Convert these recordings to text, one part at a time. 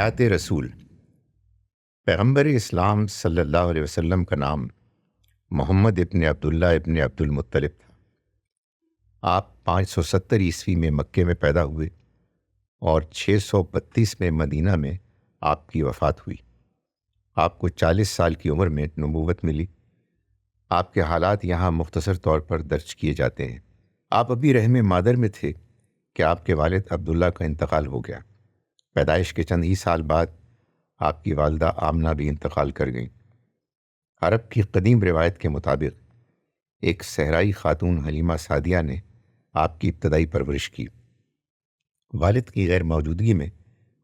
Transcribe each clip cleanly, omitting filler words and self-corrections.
حیات رسول پیغمبر اسلام صلی اللہ علیہ وسلم کا نام محمد ابن عبداللہ ابن عبد المطلب تھا۔ آپ 570 میں مکے میں پیدا ہوئے اور 632 میں مدینہ میں آپ کی وفات ہوئی۔ آپ کو 40 سال کی عمر میں نبوت ملی۔ آپ کے حالات یہاں مختصر طور پر درج کیے جاتے ہیں۔ آپ ابھی رحم مادر میں تھے کہ آپ کے والد عبداللہ کا انتقال ہو گیا۔ پیدائش کے چند ہی سال بعد آپ کی والدہ آمنہ بھی انتقال کر گئیں۔ عرب کی قدیم روایت کے مطابق ایک صحرائی خاتون حلیمہ سعدیہ نے آپ کی ابتدائی پرورش کی۔ والد کی غیر موجودگی میں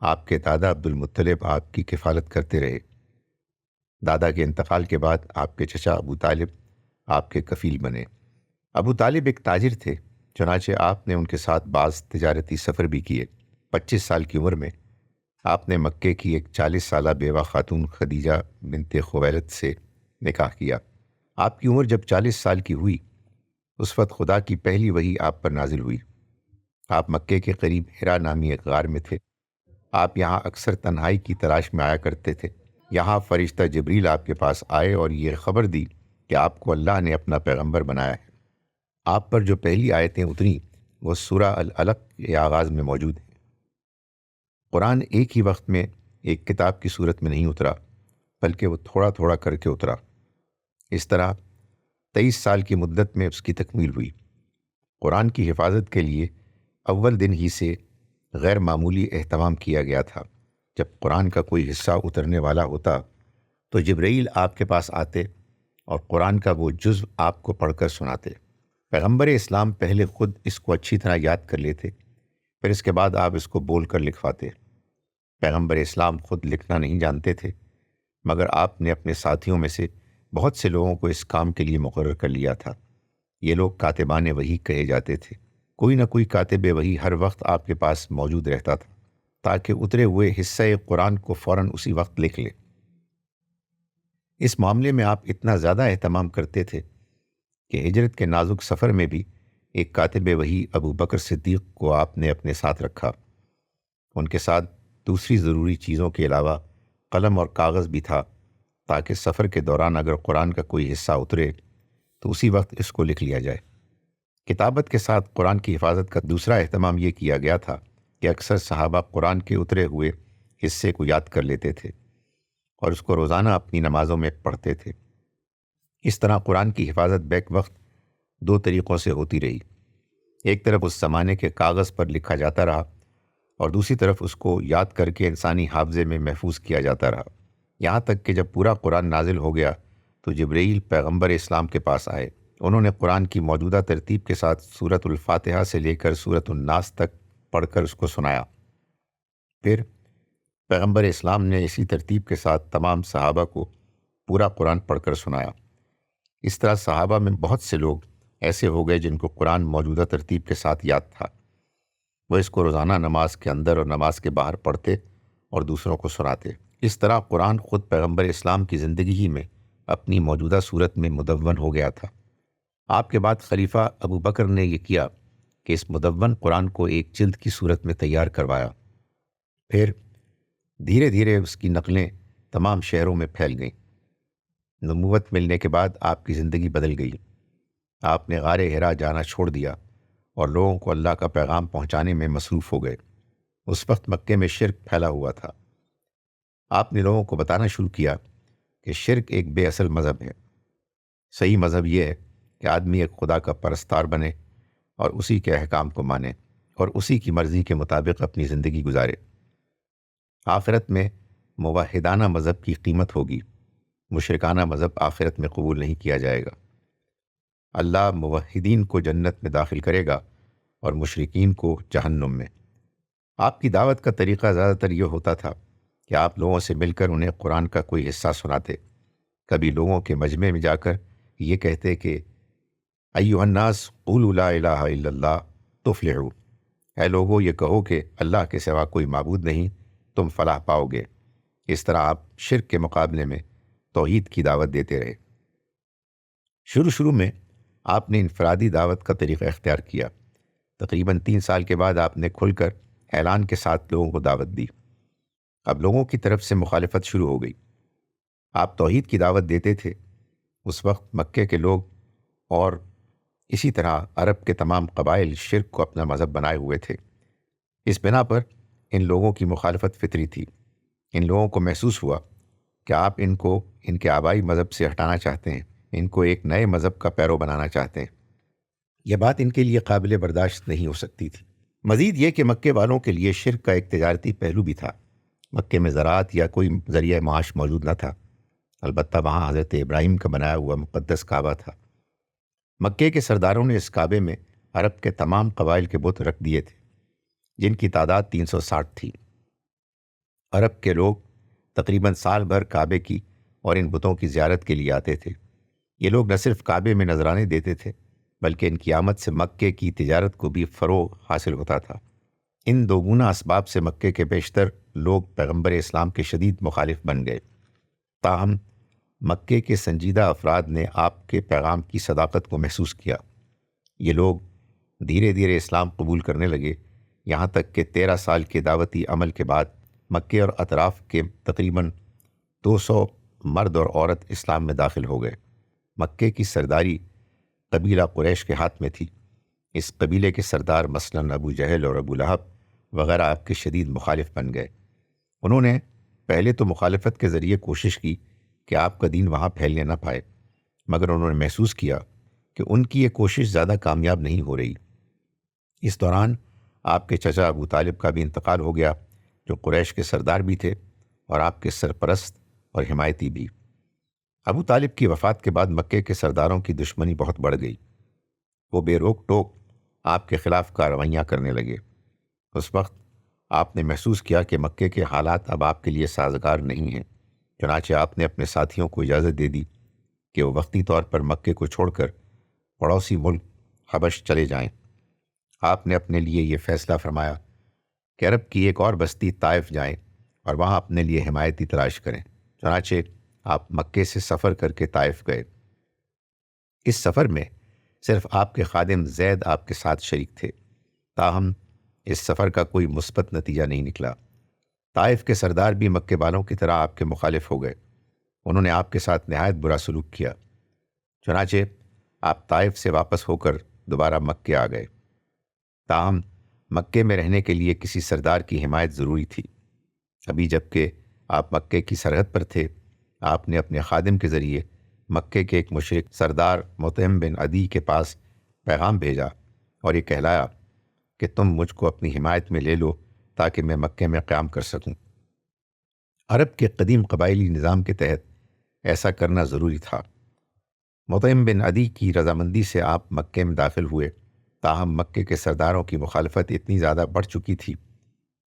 آپ کے دادا عبد المطلب آپ کی کفالت کرتے رہے۔ دادا کے انتقال کے بعد آپ کے چچا ابو طالب آپ کے کفیل بنے۔ ابو طالب ایک تاجر تھے، چنانچہ آپ نے ان کے ساتھ بعض تجارتی سفر بھی کیے۔ 25 سال کی عمر میں آپ نے مکے کی ایک 40 سالہ بیوہ خاتون خدیجہ بنت خویلد سے نکاح کیا۔ آپ کی عمر جب 40 سال کی ہوئی، اس وقت خدا کی پہلی وحی آپ پر نازل ہوئی۔ آپ مکے کے قریب حرا نامی ایک غار میں تھے۔ آپ یہاں اکثر تنہائی کی تلاش میں آیا کرتے تھے۔ یہاں فرشتہ جبریل آپ کے پاس آئے اور یہ خبر دی کہ آپ کو اللہ نے اپنا پیغمبر بنایا ہے۔ آپ پر جو پہلی آیتیں اتریں وہ سورہ العلق کے آغاز میں موجود ہیں۔ قرآن ایک ہی وقت میں ایک کتاب کی صورت میں نہیں اترا، بلکہ وہ تھوڑا تھوڑا کر کے اترا۔ اس طرح 23 سال کی مدت میں اس کی تکمیل ہوئی۔ قرآن کی حفاظت کے لیے اول دن ہی سے غیر معمولی اہتمام کیا گیا تھا۔ جب قرآن کا کوئی حصہ اترنے والا ہوتا تو جبرائیل آپ کے پاس آتے اور قرآن کا وہ جزو آپ کو پڑھ کر سناتے۔ پیغمبر اسلام پہلے خود اس کو اچھی طرح یاد کر لیتے، پھر اس کے بعد آپ اس کو بول کر لکھواتے۔ پیغمبر اسلام خود لکھنا نہیں جانتے تھے، مگر آپ نے اپنے ساتھیوں میں سے بہت سے لوگوں کو اس کام کے لیے مقرر کر لیا تھا۔ یہ لوگ کاتبان وحی کہے جاتے تھے۔ کوئی نہ کوئی کاتب وحی ہر وقت آپ کے پاس موجود رہتا تھا تاکہ اترے ہوئے حصہ قرآن کو فوراً اسی وقت لکھ لے۔ اس معاملے میں آپ اتنا زیادہ اہتمام کرتے تھے کہ ہجرت کے نازک سفر میں بھی ایک کاتب وحی ابو بکر صدیق کو آپ نے اپنے ساتھ رکھا۔ ان کے ساتھ دوسری ضروری چیزوں کے علاوہ قلم اور کاغذ بھی تھا تاکہ سفر کے دوران اگر قرآن کا کوئی حصہ اترے تو اسی وقت اس کو لکھ لیا جائے۔ کتابت کے ساتھ قرآن کی حفاظت کا دوسرا اہتمام یہ کیا گیا تھا کہ اکثر صحابہ قرآن کے اترے ہوئے حصے کو یاد کر لیتے تھے اور اس کو روزانہ اپنی نمازوں میں پڑھتے تھے۔ اس طرح قرآن کی حفاظت بیک وقت دو طریقوں سے ہوتی رہی۔ ایک طرف اس زمانے کے کاغذ پر لکھا جاتا رہا اور دوسری طرف اس کو یاد کر کے انسانی حافظے میں محفوظ کیا جاتا رہا، یہاں تک کہ جب پورا قرآن نازل ہو گیا تو جبرائیل پیغمبر اسلام کے پاس آئے۔ انہوں نے قرآن کی موجودہ ترتیب کے ساتھ سورۃ الفاتحہ سے لے کر سورۃ الناس تک پڑھ کر اس کو سنایا۔ پھر پیغمبر اسلام نے اسی ترتیب کے ساتھ تمام صحابہ کو پورا قرآن پڑھ کر سنایا۔ اس طرح صحابہ میں بہت سے لوگ ایسے ہو گئے جن کو قرآن موجودہ ترتیب کے ساتھ یاد تھا۔ وہ اس کو روزانہ نماز کے اندر اور نماز کے باہر پڑھتے اور دوسروں کو سناتے۔ اس طرح قرآن خود پیغمبر اسلام کی زندگی ہی میں اپنی موجودہ صورت میں مدون ہو گیا تھا۔ آپ کے بعد خلیفہ ابو بکر نے یہ کیا کہ اس مدون قرآن کو ایک جلد کی صورت میں تیار کروایا۔ پھر دھیرے دھیرے اس کی نقلیں تمام شہروں میں پھیل گئیں۔ نبوت ملنے کے بعد آپ کی زندگی بدل گئی۔ آپ نے غار حرا جانا چھوڑ دیا اور لوگوں کو اللہ کا پیغام پہنچانے میں مصروف ہو گئے۔ اس وقت مکے میں شرک پھیلا ہوا تھا۔ آپ نے لوگوں کو بتانا شروع کیا کہ شرک ایک بے اصل مذہب ہے۔ صحیح مذہب یہ ہے کہ آدمی ایک خدا کا پرستار بنے اور اسی کے احکام کو مانے اور اسی کی مرضی کے مطابق اپنی زندگی گزارے۔ آخرت میں موحدانہ مذہب کی قیمت ہوگی، مشرکانہ مذہب آخرت میں قبول نہیں کیا جائے گا۔ اللہ موحدین کو جنت میں داخل کرے گا اور مشرکین کو جہنم میں۔ آپ کی دعوت کا طریقہ زیادہ تر یہ ہوتا تھا کہ آپ لوگوں سے مل کر انہیں قرآن کا کوئی حصہ سناتے۔ کبھی لوگوں کے مجمع میں جا کر یہ کہتے کہ ایھا الناس قولوا لا الہ الا اللہ تفلحوا، اے لوگو یہ کہو کہ اللہ کے سوا کوئی معبود نہیں، تم فلاح پاؤ گے۔ اس طرح آپ شرک کے مقابلے میں توحید کی دعوت دیتے رہے۔ شروع میں آپ نے انفرادی دعوت کا طریقہ اختیار کیا۔ تقریباً 3 سال کے بعد آپ نے کھل کر اعلان کے ساتھ لوگوں کو دعوت دی۔ اب لوگوں کی طرف سے مخالفت شروع ہو گئی۔ آپ توحید کی دعوت دیتے تھے۔ اس وقت مکے کے لوگ اور اسی طرح عرب کے تمام قبائل شرک کو اپنا مذہب بنائے ہوئے تھے۔ اس بنا پر ان لوگوں کی مخالفت فطری تھی۔ ان لوگوں کو محسوس ہوا کہ آپ ان کو ان کے آبائی مذہب سے ہٹانا چاہتے ہیں، ان کو ایک نئے مذہب کا پیرو بنانا چاہتے ہیں۔ یہ بات ان کے لیے قابل برداشت نہیں ہو سکتی تھی۔ مزید یہ کہ مکے والوں کے لیے شرک کا ایک تجارتی پہلو بھی تھا۔ مکے میں زراعت یا کوئی ذریعہ معاش موجود نہ تھا، البتہ وہاں حضرت ابراہیم کا بنایا ہوا مقدس کعبہ تھا۔ مکے کے سرداروں نے اس کعبے میں عرب کے تمام قبائل کے بت رکھ دیے تھے، جن کی تعداد 360 تھی۔ عرب کے لوگ تقریباً سال بھر کعبے کی اور ان بتوں کی زیارت کے لیے آتے تھے۔ یہ لوگ نہ صرف کعبے میں نذرانے دیتے تھے، بلکہ ان کی آمد سے مکے کی تجارت کو بھی فروغ حاصل ہوتا تھا۔ ان دوگنا اسباب سے مکے کے بیشتر لوگ پیغمبر اسلام کے شدید مخالف بن گئے۔ تاہم مکے کے سنجیدہ افراد نے آپ کے پیغام کی صداقت کو محسوس کیا۔ یہ لوگ دھیرے دھیرے اسلام قبول کرنے لگے، یہاں تک کہ 13 سال کے دعوتی عمل کے بعد مکے اور اطراف کے تقریباً 200 مرد اور عورت اسلام میں داخل ہو گئے۔ مکے کی سرداری قبیلہ قریش کے ہاتھ میں تھی۔ اس قبیلے کے سردار مثلاً ابو جہل اور ابو لہب وغیرہ آپ کے شدید مخالف بن گئے۔ انہوں نے پہلے تو مخالفت کے ذریعے کوشش کی کہ آپ کا دین وہاں پھیلنے نہ پائے، مگر انہوں نے محسوس کیا کہ ان کی یہ کوشش زیادہ کامیاب نہیں ہو رہی۔ اس دوران آپ کے چچا ابو طالب کا بھی انتقال ہو گیا، جو قریش کے سردار بھی تھے اور آپ کے سرپرست اور حمایتی بھی۔ ابو طالب کی وفات کے بعد مکے کے سرداروں کی دشمنی بہت بڑھ گئی۔ وہ بے روک ٹوک آپ کے خلاف کارروائیاں کرنے لگے۔ اس وقت آپ نے محسوس کیا کہ مکے کے حالات اب آپ کے لیے سازگار نہیں ہیں۔ چنانچہ آپ نے اپنے ساتھیوں کو اجازت دے دی کہ وہ وقتی طور پر مکے کو چھوڑ کر پڑوسی ملک حبش چلے جائیں۔ آپ نے اپنے لیے یہ فیصلہ فرمایا کہ عرب کی ایک اور بستی طائف جائیں اور وہاں اپنے لیے حمایتی تلاش کریں۔ چنانچہ آپ مکے سے سفر کر کے طائف گئے۔ اس سفر میں صرف آپ کے خادم زید آپ کے ساتھ شریک تھے، تاہم اس سفر کا کوئی مثبت نتیجہ نہیں نکلا۔ طائف کے سردار بھی مکے والوں کی طرح آپ کے مخالف ہو گئے۔ انہوں نے آپ کے ساتھ نہایت برا سلوک کیا۔ چنانچہ آپ طائف سے واپس ہو کر دوبارہ مکے آ گئے۔ تاہم مکے میں رہنے کے لیے کسی سردار کی حمایت ضروری تھی۔ ابھی جبکہ آپ مکے کی سرحد پر تھے، آپ نے اپنے خادم کے ذریعے مکے کے ایک مشرک سردار مطعم بن عدی کے پاس پیغام بھیجا اور یہ کہلایا کہ تم مجھ کو اپنی حمایت میں لے لو تاکہ میں مکے میں قیام کر سکوں۔ عرب کے قدیم قبائلی نظام کے تحت ایسا کرنا ضروری تھا۔ مطعم بن عدی کی رضامندی سے آپ مکے میں داخل ہوئے، تاہم مکے کے سرداروں کی مخالفت اتنی زیادہ بڑھ چکی تھی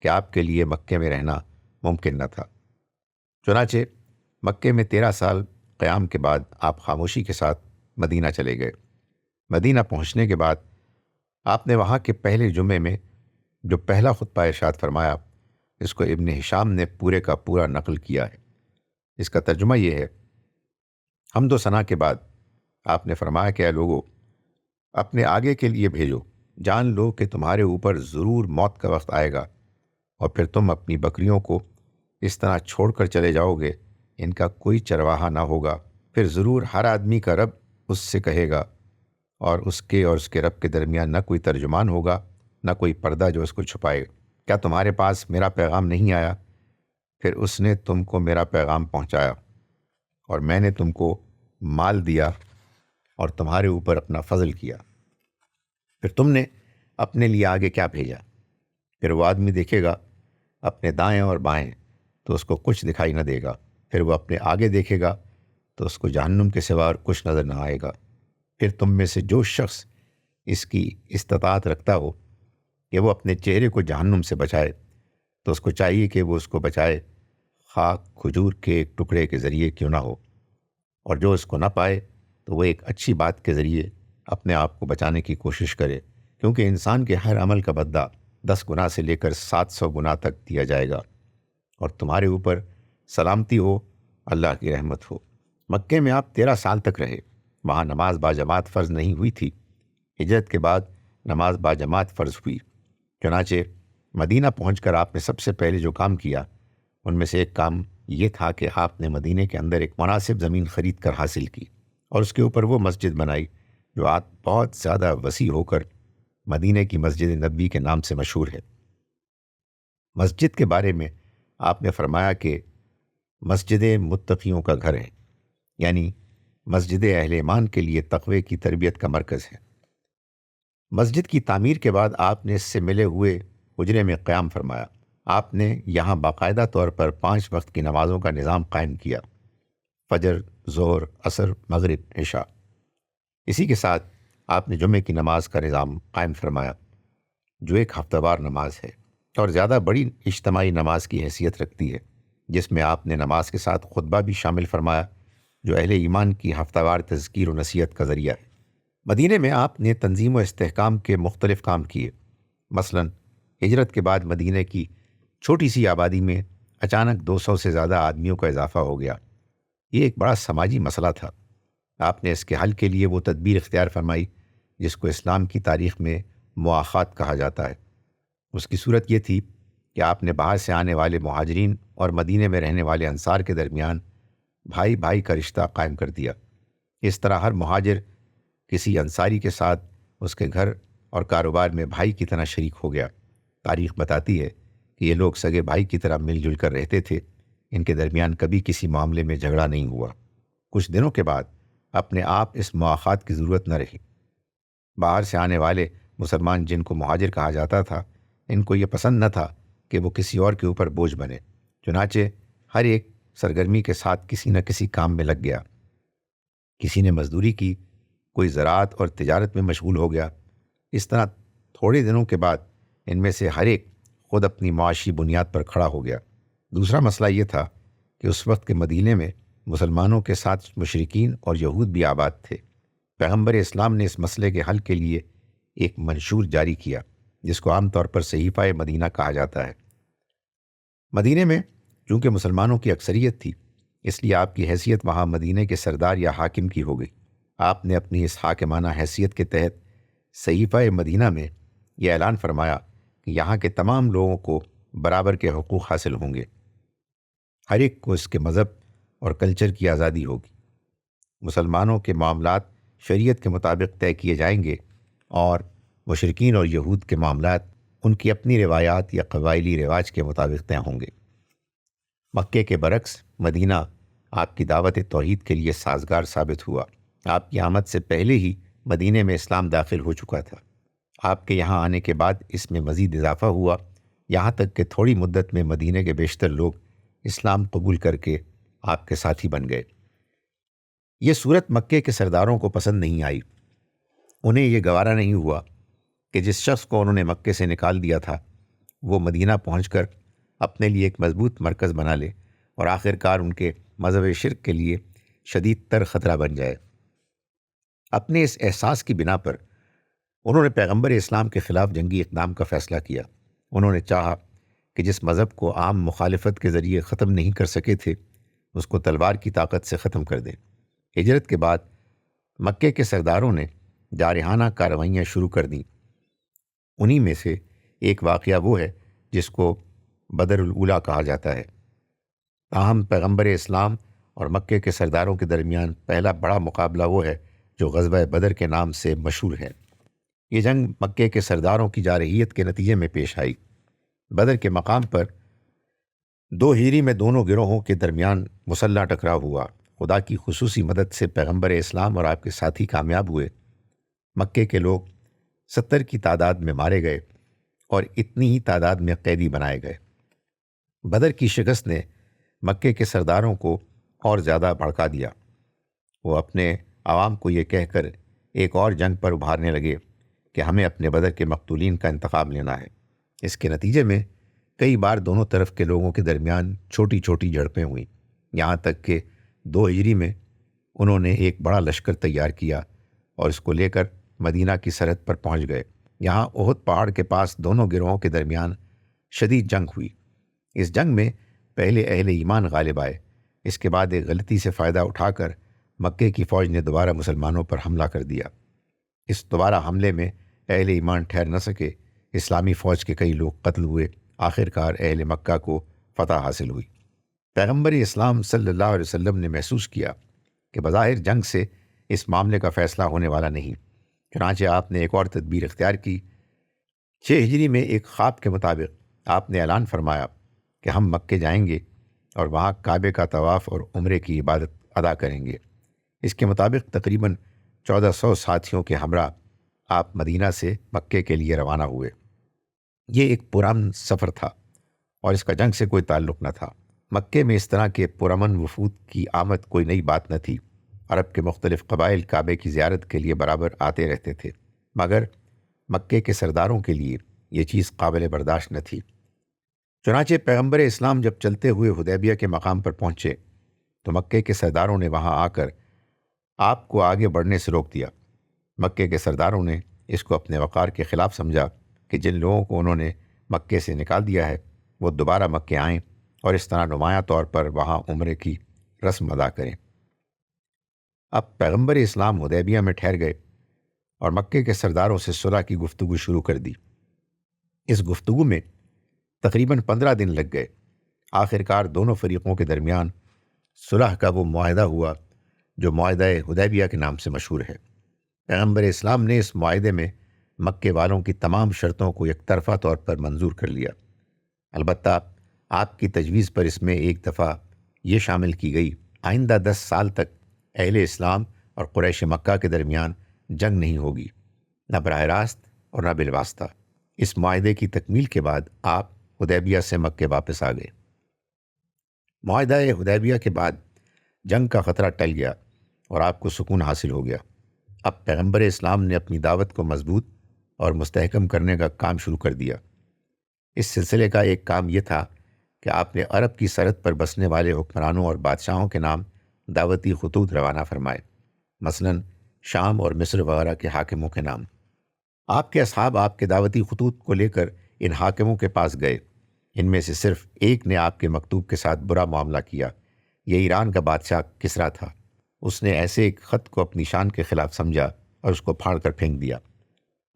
کہ آپ کے لیے مکے میں رہنا ممکن نہ تھا۔ چنانچہ مکے میں 13 سال قیام کے بعد آپ خاموشی کے ساتھ مدینہ چلے گئے۔ مدینہ پہنچنے کے بعد آپ نے وہاں کے پہلے جمعے میں جو پہلا خطبہ ارشاد فرمایا، اس کو ابن ہشام نے پورے کا پورا نقل کیا ہے۔ اس کا ترجمہ یہ ہے: حمد و ثنا کے بعد آپ نے فرمایا کہ اے لوگو، اپنے آگے کے لیے بھیجو، جان لو کہ تمہارے اوپر ضرور موت کا وقت آئے گا، اور پھر تم اپنی بکریوں کو اس طرح چھوڑ کر چلے جاؤ گے، ان کا کوئی چرواہا نہ ہوگا، پھر ضرور ہر آدمی کا رب اس سے کہے گا، اور اس کے رب کے درمیان نہ کوئی ترجمان ہوگا، نہ کوئی پردہ جو اس کو چھپائے گا۔ کیا تمہارے پاس میرا پیغام نہیں آیا؟ پھر اس نے تم کو میرا پیغام پہنچایا، اور میں نے تم کو مال دیا اور تمہارے اوپر اپنا فضل کیا۔ پھر تم نے اپنے لیے آگے کیا بھیجا؟ پھر وہ آدمی دیکھے گا اپنے دائیں اور بائیں تو اس کو کچھ دکھائی نہ دے گا، پھر وہ اپنے آگے دیکھے گا تو اس کو جہنم کے سوا اور کچھ نظر نہ آئے گا۔ پھر تم میں سے جو شخص اس کی استطاعت رکھتا ہو کہ وہ اپنے چہرے کو جہنم سے بچائے تو اس کو چاہیے کہ وہ اس کو بچائے، خواہ کھجور کے ایک ٹکڑے کے ذریعے کیوں نہ ہو، اور جو اس کو نہ پائے تو وہ ایک اچھی بات کے ذریعے اپنے آپ کو بچانے کی کوشش کرے، کیونکہ انسان کے ہر عمل کا بدلہ 10 گنا سے لے کر 700 گنا تک دیا جائے گا۔ اور تمہارے اوپر سلامتی ہو، اللہ کی رحمت ہو۔ مکے میں آپ 13 سال تک رہے۔ وہاں نماز باجماعت فرض نہیں ہوئی تھی۔ ہجرت کے بعد نماز باجماعت فرض ہوئی۔ چنانچہ مدینہ پہنچ کر آپ نے سب سے پہلے جو کام کیا ان میں سے ایک کام یہ تھا کہ آپ نے مدینے کے اندر ایک مناسب زمین خرید کر حاصل کی اور اس کے اوپر وہ مسجد بنائی جو آج بہت زیادہ وسیع ہو کر مدینے کی مسجد نبوی کے نام سے مشہور ہے۔ مسجد کے بارے میں آپ نے فرمایا کہ مسجد متقیوں کا گھر ہے، یعنی مسجد اہل ایمان کے لیے تقوی کی تربیت کا مرکز ہے۔ مسجد کی تعمیر کے بعد آپ نے اس سے ملے ہوئے حجرے میں قیام فرمایا۔ آپ نے یہاں باقاعدہ طور پر 5 وقت کی نمازوں کا نظام قائم کیا: فجر، ظہر، عصر، مغرب، عشاء۔ اسی کے ساتھ آپ نے جمعے کی نماز کا نظام قائم فرمایا جو ایک ہفتہ وار نماز ہے اور زیادہ بڑی اجتماعی نماز کی حیثیت رکھتی ہے، جس میں آپ نے نماز کے ساتھ خطبہ بھی شامل فرمایا جو اہل ایمان کی ہفتہ وار تذکیر و نصیحت کا ذریعہ ہے۔ مدینے میں آپ نے تنظیم و استحکام کے مختلف کام کیے۔ مثلاً ہجرت کے بعد مدینے کی چھوٹی سی آبادی میں اچانک 200 سے زیادہ آدمیوں کا اضافہ ہو گیا۔ یہ ایک بڑا سماجی مسئلہ تھا۔ آپ نے اس کے حل کے لیے وہ تدبیر اختیار فرمائی جس کو اسلام کی تاریخ میں مواخات کہا جاتا ہے۔ اس کی صورت یہ تھی کہ آپ نے باہر سے آنے والے مہاجرین اور مدینے میں رہنے والے انصار کے درمیان بھائی بھائی کا رشتہ قائم کر دیا۔ اس طرح ہر مہاجر کسی انصاری کے ساتھ اس کے گھر اور کاروبار میں بھائی کی طرح شریک ہو گیا۔ تاریخ بتاتی ہے کہ یہ لوگ سگے بھائی کی طرح مل جل کر رہتے تھے۔ ان کے درمیان کبھی کسی معاملے میں جھگڑا نہیں ہوا۔ کچھ دنوں کے بعد اپنے آپ اس مواخات کی ضرورت نہ رہی۔ باہر سے آنے والے مسلمان جن کو مہاجر کہا جاتا تھا، ان کو یہ پسند نہ تھا کہ وہ کسی اور کے اوپر بوجھ بنے، چنانچہ ہر ایک سرگرمی کے ساتھ کسی نہ کسی کام میں لگ گیا۔ کسی نے مزدوری کی، کوئی زراعت اور تجارت میں مشغول ہو گیا۔ اس طرح تھوڑے دنوں کے بعد ان میں سے ہر ایک خود اپنی معاشی بنیاد پر کھڑا ہو گیا۔ دوسرا مسئلہ یہ تھا کہ اس وقت کے مدینے میں مسلمانوں کے ساتھ مشرکین اور یہود بھی آباد تھے۔ پیغمبر اسلام نے اس مسئلے کے حل کے لیے ایک منشور جاری کیا جس کو عام طور پر صحیفہ مدینہ کہا جاتا ہے۔ مدینے میں چونکہ مسلمانوں کی اکثریت تھی، اس لیے آپ کی حیثیت وہاں مدینے کے سردار یا حاکم کی ہو گئی۔ آپ نے اپنی اس حاکمانہ حیثیت کے تحت صحیفہ مدینہ میں یہ اعلان فرمایا کہ یہاں کے تمام لوگوں کو برابر کے حقوق حاصل ہوں گے۔ ہر ایک کو اس کے مذہب اور کلچر کی آزادی ہوگی۔ مسلمانوں کے معاملات شریعت کے مطابق طے کیے جائیں گے اور مشرکین اور یہود کے معاملات ان کی اپنی روایات یا قبائلی رواج کے مطابق طے ہوں گے۔ مکے کے برعکس مدینہ آپ کی دعوت توحید کے لیے سازگار ثابت ہوا۔ آپ کی آمد سے پہلے ہی مدینے میں اسلام داخل ہو چکا تھا۔ آپ کے یہاں آنے کے بعد اس میں مزید اضافہ ہوا، یہاں تک کہ تھوڑی مدت میں مدینے کے بیشتر لوگ اسلام قبول کر کے آپ کے ساتھی بن گئے۔ یہ صورت مکے کے سرداروں کو پسند نہیں آئی۔ انہیں یہ گوارا نہیں ہوا کہ جس شخص کو انہوں نے مکے سے نکال دیا تھا وہ مدینہ پہنچ کر اپنے لیے ایک مضبوط مرکز بنا لے اور آخر کار ان کے مذہب شرک کے لیے شدید تر خطرہ بن جائے۔ اپنے اس احساس کی بنا پر انہوں نے پیغمبر اسلام کے خلاف جنگی اقدام کا فیصلہ کیا۔ انہوں نے چاہا کہ جس مذہب کو عام مخالفت کے ذریعے ختم نہیں کر سکے تھے اس کو تلوار کی طاقت سے ختم کر دیں۔ ہجرت کے بعد مکے کے سرداروں نے جارحانہ کارروائیاں شروع کر دیں۔ انہی میں سے ایک واقعہ وہ ہے جس کو بدر الاولیٰ کہا جاتا ہے۔ تاہم پیغمبر اسلام اور مکے کے سرداروں کے درمیان پہلا بڑا مقابلہ وہ ہے جو غزوہ بدر کے نام سے مشہور ہے۔ یہ جنگ مکے کے سرداروں کی جارحیت کے نتیجے میں پیش آئی۔ بدر کے مقام پر 2 ہجری میں دونوں گروہوں کے درمیان مسلح ٹکراؤ ہوا۔ خدا کی خصوصی مدد سے پیغمبر اسلام اور آپ کے ساتھی کامیاب ہوئے۔ مکے کے لوگ 70 کی تعداد میں مارے گئے اور اتنی ہی تعداد میں قیدی بنائے گئے۔ بدر کی شکست نے مکے کے سرداروں کو اور زیادہ بھڑکا دیا۔ وہ اپنے عوام کو یہ کہہ کر ایک اور جنگ پر ابھارنے لگے کہ ہمیں اپنے بدر کے مقتولین کا انتقام لینا ہے۔ اس کے نتیجے میں کئی بار دونوں طرف کے لوگوں کے درمیان چھوٹی چھوٹی جھڑپیں ہوئیں، یہاں تک کہ 2 ہجری میں انہوں نے ایک بڑا لشکر تیار کیا اور اس کو لے کر مدینہ کی سرحد پر پہنچ گئے۔ یہاں احد پہاڑ کے پاس دونوں گروہوں کے درمیان شدید جنگ ہوئی۔ اس جنگ میں پہلے اہل ایمان غالب آئے۔ اس کے بعد ایک غلطی سے فائدہ اٹھا کر مکے کی فوج نے دوبارہ مسلمانوں پر حملہ کر دیا۔ اس دوبارہ حملے میں اہل ایمان ٹھہر نہ سکے۔ اسلامی فوج کے کئی لوگ قتل ہوئے۔ آخر کار اہل مکہ کو فتح حاصل ہوئی۔ پیغمبر اسلام صلی اللہ علیہ وسلم نے محسوس کیا کہ بظاہر جنگ سے اس معاملے کا فیصلہ ہونے والا نہیں، چنانچہ آپ نے ایک اور تدبیر اختیار کی۔ 6 ہجری میں ایک خواب کے مطابق آپ نے اعلان فرمایا کہ ہم مکے جائیں گے اور وہاں کعبے کا طواف اور عمرے کی عبادت ادا کریں گے۔ اس کے مطابق تقریباً 1400 ساتھیوں کے ہمراہ آپ مدینہ سے مکے کے لیے روانہ ہوئے۔ یہ ایک پرامن سفر تھا اور اس کا جنگ سے کوئی تعلق نہ تھا۔ مکے میں اس طرح کے پرامن وفود کی آمد کوئی نئی بات نہ تھی۔ عرب کے مختلف قبائل کعبے کی زیارت کے لیے برابر آتے رہتے تھے، مگر مکے کے سرداروں کے لیے یہ چیز قابل برداشت نہ تھی۔ چنانچہ پیغمبر اسلام جب چلتے ہوئے حدیبیہ کے مقام پر پہنچے تو مکے کے سرداروں نے وہاں آ کر آپ کو آگے بڑھنے سے روک دیا۔ مکے کے سرداروں نے اس کو اپنے وقار کے خلاف سمجھا کہ جن لوگوں کو انہوں نے مکے سے نکال دیا ہے وہ دوبارہ مکے آئیں اور اس طرح نمایاں طور پر وہاں عمرے کی رسم ادا کریں۔ اب پیغمبر اسلام حدیبیہ میں ٹھہر گئے اور مکے کے سرداروں سے صلح کی گفتگو شروع کر دی۔ اس گفتگو میں تقریباً 15 دن لگ گئے۔ آخرکار دونوں فریقوں کے درمیان صلح کا وہ معاہدہ ہوا جو معاہدہ حدیبیہ کے نام سے مشہور ہے۔ پیغمبر اسلام نے اس معاہدے میں مکے والوں کی تمام شرطوں کو یک طرفہ طور پر منظور کر لیا۔ البتہ آپ کی تجویز پر اس میں ایک دفعہ یہ شامل کی گئی، آئندہ 10 سال تک اہل اسلام اور قریش مکہ کے درمیان جنگ نہیں ہوگی، نہ براہ راست اور نہ بالواسطہ۔ اس معاہدے کی تکمیل کے بعد آپ حدیبیہ سے مکے واپس آ گئے۔ معاہدہ حدیبیہ کے بعد جنگ کا خطرہ ٹل گیا اور آپ کو سکون حاصل ہو گیا۔ اب پیغمبر اسلام نے اپنی دعوت کو مضبوط اور مستحکم کرنے کا کام شروع کر دیا۔ اس سلسلے کا ایک کام یہ تھا کہ آپ نے عرب کی سرحد پر بسنے والے حکمرانوں اور بادشاہوں کے نام دعوتی خطوط روانہ فرمائے، مثلاً شام اور مصر وغیرہ کے حاکموں کے نام۔ آپ کے اصحاب آپ کے دعوتی خطوط کو لے کر ان حاکموں کے پاس گئے۔ ان میں سے صرف ایک نے آپ کے مکتوب کے ساتھ برا معاملہ کیا۔ یہ ایران کا بادشاہ کسریٰ تھا۔ اس نے ایسے ایک خط کو اپنی شان کے خلاف سمجھا اور اس کو پھاڑ کر پھینک دیا۔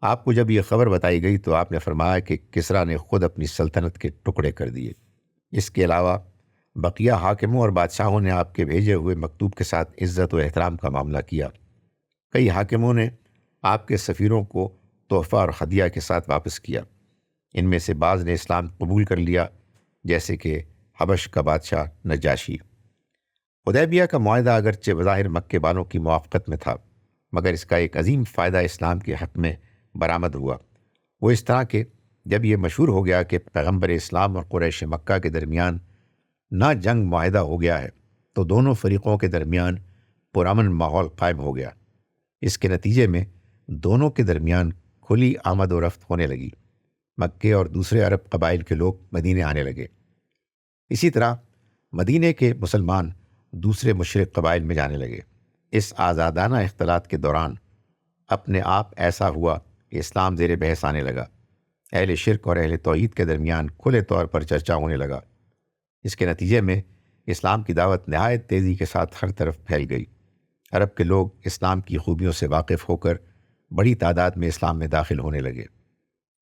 آپ کو جب یہ خبر بتائی گئی تو آپ نے فرمایا کہ کسریٰ نے خود اپنی سلطنت کے ٹکڑے کر دیے۔ اس کے علاوہ بقیہ حاکموں اور بادشاہوں نے آپ کے بھیجے ہوئے مکتوب کے ساتھ عزت و احترام کا معاملہ کیا۔ کئی حاکموں نے آپ کے سفیروں کو تحفہ اور ہدیہ کے ساتھ واپس کیا۔ ان میں سے بعض نے اسلام قبول کر لیا، جیسے کہ حبش کا بادشاہ نجاشی۔ حدیبیہ کا معاہدہ اگرچہ بظاہر مکے والوں کی موافقت میں تھا، مگر اس کا ایک عظیم فائدہ اسلام کے حق میں برآمد ہوا۔ وہ اس طرح کہ جب یہ مشہور ہو گیا کہ پیغمبر اسلام اور قریش مکہ کے درمیان نہ جنگ معاہدہ ہو گیا ہے تو دونوں فریقوں کے درمیان پرامن ماحول قائم ہو گیا۔ اس کے نتیجے میں دونوں کے درمیان کھلی آمد و رفت ہونے لگی۔ مکے اور دوسرے عرب قبائل کے لوگ مدینے آنے لگے۔ اسی طرح مدینے کے مسلمان دوسرے مشرق قبائل میں جانے لگے۔ اس آزادانہ اختلاط کے دوران اپنے آپ ایسا ہوا کہ اسلام زیر بحث آنے لگا۔ اہل شرک اور اہل توحید کے درمیان کھلے طور پر چرچا ہونے لگا۔ اس کے نتیجے میں اسلام کی دعوت نہایت تیزی کے ساتھ ہر طرف پھیل گئی۔ عرب کے لوگ اسلام کی خوبیوں سے واقف ہو کر بڑی تعداد میں اسلام میں داخل ہونے لگے،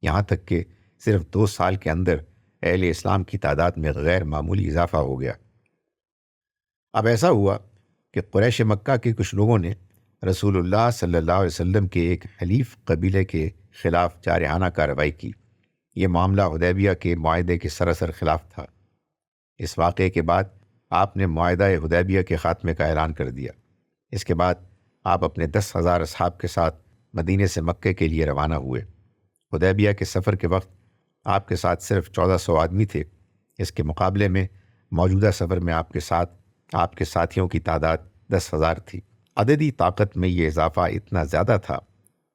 یہاں تک کہ صرف 2 سال کے اندر اہل اسلام کی تعداد میں غیر معمولی اضافہ ہو گیا۔ اب ایسا ہوا کہ قریش مکہ کے کچھ لوگوں نے رسول اللہ صلی اللہ علیہ وسلم کے ایک حلیف قبیلے کے خلاف جارحانہ کارروائی کی۔ یہ معاملہ حدیبیہ کے معاہدے کے سراسر خلاف تھا۔ اس واقعے کے بعد آپ نے معاہدہ حدیبیہ کے خاتمے کا اعلان کر دیا۔ اس کے بعد آپ اپنے 10,000 اصحاب کے ساتھ مدینے سے مکے کے لیے روانہ ہوئے۔ حدیبیہ کے سفر کے وقت آپ کے ساتھ صرف 1400 آدمی تھے۔ اس کے مقابلے میں موجودہ سفر میں آپ کے ساتھ آپ کے ساتھیوں کی تعداد 10,000 تھی۔ عددی طاقت میں یہ اضافہ اتنا زیادہ تھا،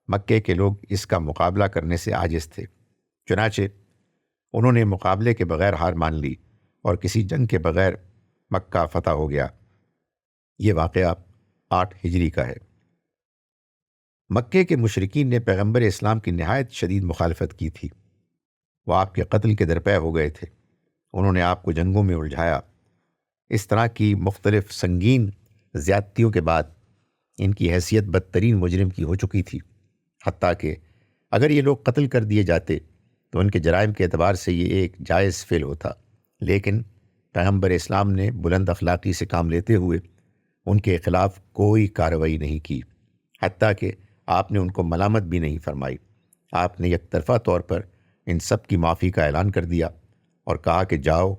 مکے کے لوگ اس کا مقابلہ کرنے سے عاجز تھے۔ چنانچہ انہوں نے مقابلے کے بغیر ہار مان لی اور کسی جنگ کے بغیر مکہ فتح ہو گیا۔ یہ واقعہ 8 ہجری کا ہے۔ مکے کے مشرکین نے پیغمبر اسلام کی نہایت شدید مخالفت کی تھی۔ وہ آپ کے قتل کے درپے ہو گئے تھے۔ انہوں نے آپ کو جنگوں میں الجھایا۔ اس طرح کی مختلف سنگین زیادتیوں کے بعد ان کی حیثیت بدترین مجرم کی ہو چکی تھی، حتیٰ کہ اگر یہ لوگ قتل کر دیے جاتے تو ان کے جرائم کے اعتبار سے یہ ایک جائز فعل ہوتا، لیکن پیغمبر اسلام نے بلند اخلاقی سے کام لیتے ہوئے ان کے خلاف کوئی کارروائی نہیں کی، حتیٰ کہ آپ نے ان کو ملامت بھی نہیں فرمائی۔ آپ نے یک طرفہ طور پر ان سب کی معافی کا اعلان کر دیا اور کہا کہ جاؤ،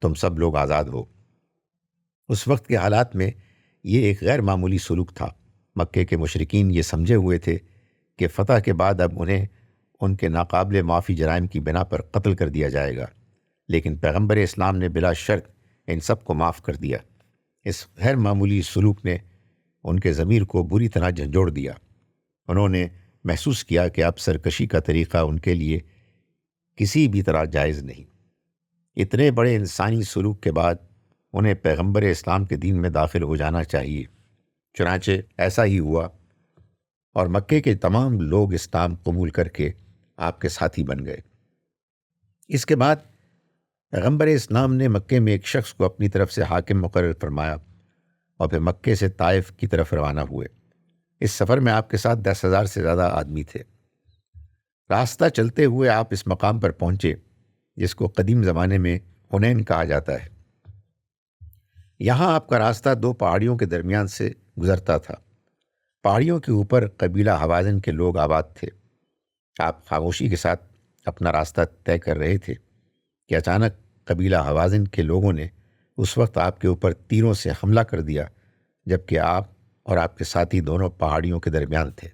تم سب لوگ آزاد ہو۔ اس وقت کے حالات میں یہ ایک غیر معمولی سلوک تھا۔ مکے کے مشرکین یہ سمجھے ہوئے تھے کہ فتح کے بعد اب انہیں ان کے ناقابل معافی جرائم کی بنا پر قتل کر دیا جائے گا، لیکن پیغمبر اسلام نے بلا شرط ان سب کو معاف کر دیا۔ اس غیر معمولی سلوک نے ان کے ضمیر کو بری طرح جھنجھوڑ دیا۔ انہوں نے محسوس کیا کہ اب سرکشی کا طریقہ ان کے لیے کسی بھی طرح جائز نہیں۔ اتنے بڑے انسانی سلوک کے بعد انہیں پیغمبر اسلام کے دین میں داخل ہو جانا چاہیے۔ چنانچہ ایسا ہی ہوا اور مکے کے تمام لوگ اسلام قبول کر کے آپ کے ساتھی بن گئے۔ اس کے بعد پیغمبر اسلام نے مکے میں ایک شخص کو اپنی طرف سے حاکم مقرر فرمایا اور پھر مکے سے طائف کی طرف روانہ ہوئے۔ اس سفر میں آپ کے ساتھ 10,000 سے زیادہ آدمی تھے۔ راستہ چلتے ہوئے آپ اس مقام پر پہنچے جس کو قدیم زمانے میں حنین کہا جاتا ہے۔ یہاں آپ کا راستہ 2 پہاڑیوں کے درمیان سے گزرتا تھا۔ پہاڑیوں کے اوپر قبیلہ حوازن کے لوگ آباد تھے۔ آپ خاموشی کے ساتھ اپنا راستہ طے کر رہے تھے کہ اچانک قبیلہ حوازن کے لوگوں نے اس وقت آپ کے اوپر تیروں سے حملہ کر دیا جبکہ آپ اور آپ کے ساتھی دونوں پہاڑیوں کے درمیان تھے۔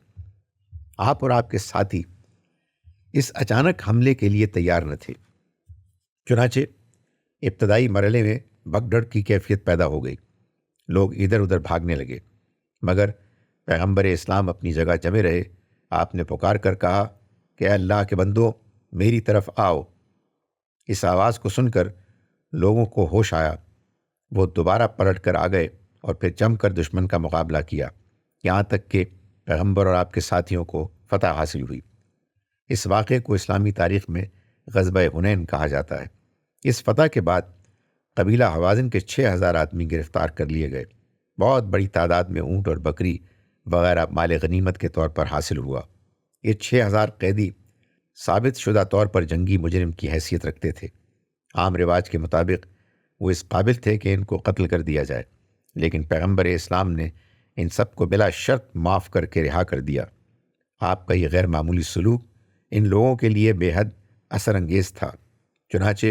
آپ اور آپ کے ساتھی اس اچانک حملے کے لیے تیار نہ تھے۔ چنانچہ ابتدائی مرحلے میں بھگدڑ کی کیفیت پیدا ہو گئی۔ لوگ ادھر ادھر بھاگنے لگے، مگر پیغمبر اسلام اپنی جگہ جمے رہے۔ آپ نے پکار کر کہا کہ اے اللہ کے بندو، میری طرف آؤ۔ اس آواز کو سن کر لوگوں کو ہوش آیا۔ وہ دوبارہ پلٹ کر آ گئے اور پھر جم کر دشمن کا مقابلہ کیا، یہاں تک کہ پیغمبر اور آپ کے ساتھیوں کو فتح حاصل ہوئی۔ اس واقعے کو اسلامی تاریخ میں غزوہ حنین کہا جاتا ہے۔ اس فتح کے بعد قبیلہ حوازن کے 6,000 آدمی گرفتار کر لیے گئے۔ بہت بڑی تعداد میں اونٹ اور بکری وغیرہ مال غنیمت کے طور پر حاصل ہوا۔ یہ 6,000 قیدی ثابت شدہ طور پر جنگی مجرم کی حیثیت رکھتے تھے۔ عام رواج کے مطابق وہ اس قابل تھے کہ ان کو قتل کر دیا جائے، لیکن پیغمبر اسلام نے ان سب کو بلا شرط معاف کر کے رہا کر دیا۔ آپ کا یہ غیر معمولی سلوک ان لوگوں کے لیے بے حد اثر انگیز تھا۔ چنانچہ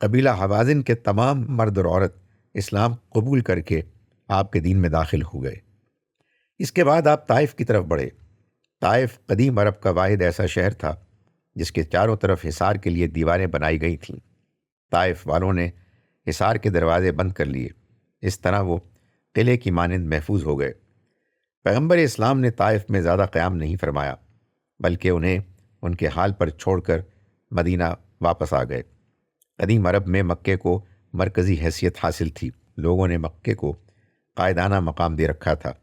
قبیلہ حوازن کے تمام مرد اور عورت اسلام قبول کر کے آپ کے دین میں داخل ہو گئے۔ اس کے بعد آپ طائف کی طرف بڑھے۔ طائف قدیم عرب کا واحد ایسا شہر تھا جس کے چاروں طرف حصار کے لیے دیواریں بنائی گئی تھیں۔ طائف والوں نے حصار کے دروازے بند کر لیے، اس طرح وہ قلعے کی مانند محفوظ ہو گئے۔ پیغمبر اسلام نے طائف میں زیادہ قیام نہیں فرمایا، بلکہ انہیں ان کے حال پر چھوڑ کر مدینہ واپس آ گئے۔ قدیم عرب میں مکے کو مرکزی حیثیت حاصل تھی۔ لوگوں نے مکے کو قائدانہ مقام دے رکھا تھا۔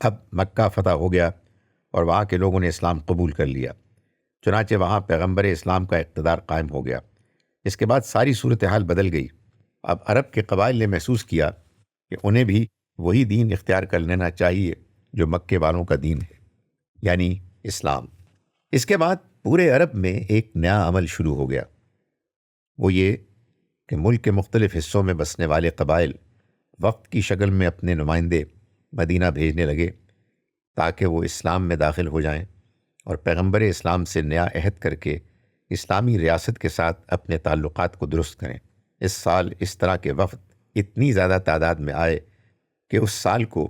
اب مکہ فتح ہو گیا اور وہاں کے لوگوں نے اسلام قبول کر لیا، چنانچہ وہاں پیغمبر اسلام کا اقتدار قائم ہو گیا۔ اس کے بعد ساری صورتحال بدل گئی۔ اب عرب کے قبائل نے محسوس کیا کہ انہیں بھی وہی دین اختیار کر لینا چاہیے جو مکے والوں کا دین ہے، یعنی اسلام۔ اس کے بعد پورے عرب میں ایک نیا عمل شروع ہو گیا، وہ یہ کہ ملک کے مختلف حصوں میں بسنے والے قبائل وقت کی شکل میں اپنے نمائندے مدینہ بھیجنے لگے تاکہ وہ اسلام میں داخل ہو جائیں اور پیغمبر اسلام سے نیا عہد کر کے اسلامی ریاست کے ساتھ اپنے تعلقات کو درست کریں۔ اس سال اس طرح کے وفد اتنی زیادہ تعداد میں آئے کہ اس سال کو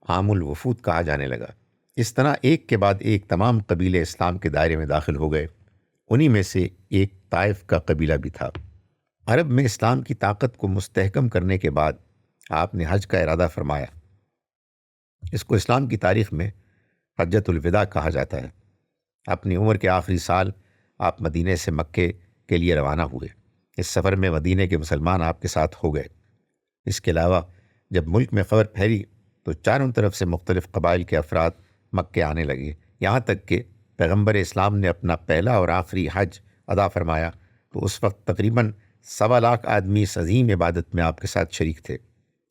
عام الوفود کہا جانے لگا۔ اس طرح ایک کے بعد ایک تمام قبیلے اسلام کے دائرے میں داخل ہو گئے۔ انہی میں سے ایک طائف کا قبیلہ بھی تھا۔ عرب میں اسلام کی طاقت کو مستحکم کرنے کے بعد آپ نے حج کا ارادہ فرمایا۔ اس کو اسلام کی تاریخ میں حجۃ الوداع کہا جاتا ہے۔ اپنی عمر کے آخری سال آپ مدینے سے مکے کے لیے روانہ ہوئے۔ اس سفر میں مدینے کے مسلمان آپ کے ساتھ ہو گئے۔ اس کے علاوہ جب ملک میں خبر پھیلی تو چاروں طرف سے مختلف قبائل کے افراد مکے آنے لگے، یہاں تک کہ پیغمبر اسلام نے اپنا پہلا اور آخری حج ادا فرمایا تو اس وقت تقریباً 1.25 لاکھ آدمی اس عظیم عبادت میں آپ کے ساتھ شریک تھے۔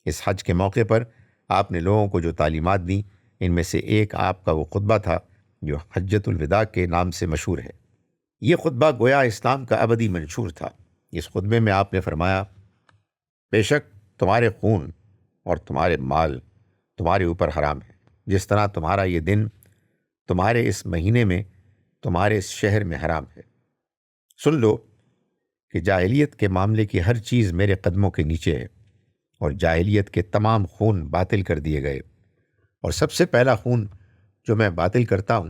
اس حج کے موقع پر آپ نے لوگوں کو جو تعلیمات دیں، ان میں سے ایک آپ کا وہ خطبہ تھا جو حجۃ الوداع کے نام سے مشہور ہے۔ یہ خطبہ گویا اسلام کا ابدی منشور تھا۔ اس خطبے میں آپ نے فرمایا، بے شک تمہارے خون اور تمہارے مال تمہارے اوپر حرام ہے، جس طرح تمہارا یہ دن تمہارے اس مہینے میں تمہارے اس شہر میں حرام ہے۔ سن لو کہ جاہلیت کے معاملے کی ہر چیز میرے قدموں کے نیچے ہے، اور جاہلیت کے تمام خون باطل کر دیے گئے، اور سب سے پہلا خون جو میں باطل کرتا ہوں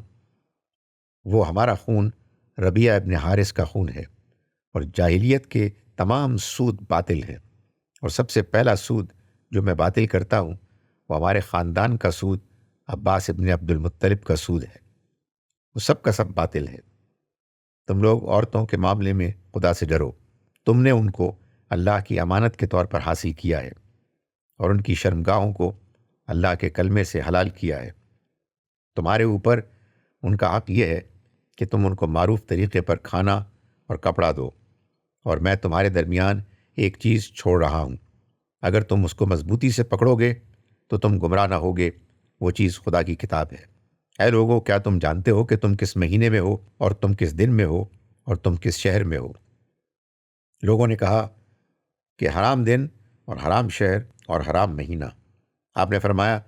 وہ ہمارا خون ربیعہ ابن حارث کا خون ہے، اور جاہلیت کے تمام سود باطل ہیں، اور سب سے پہلا سود جو میں باطل کرتا ہوں وہ ہمارے خاندان کا سود عباس ابن عبد المطلب کا سود ہے، وہ سب کا سب باطل ہے۔ تم لوگ عورتوں کے معاملے میں خدا سے ڈرو، تم نے ان کو اللہ کی امانت کے طور پر حاصل کیا ہے، اور ان کی شرمگاہوں کو اللہ کے کلمے سے حلال کیا ہے۔ تمہارے اوپر ان کا حق یہ ہے کہ تم ان کو معروف طریقے پر کھانا اور کپڑا دو، اور میں تمہارے درمیان ایک چیز چھوڑ رہا ہوں، اگر تم اس کو مضبوطی سے پکڑو گے تو تم گمراہ نہ ہوگے، وہ چیز خدا کی کتاب ہے۔ اے لوگو، کیا تم جانتے ہو کہ تم کس مہینے میں ہو، اور تم کس دن میں ہو، اور تم کس شہر میں ہو؟ لوگوں نے کہا کہ حرام دن اور حرام شہر اور حرام مہینہ۔ آپ نے فرمایا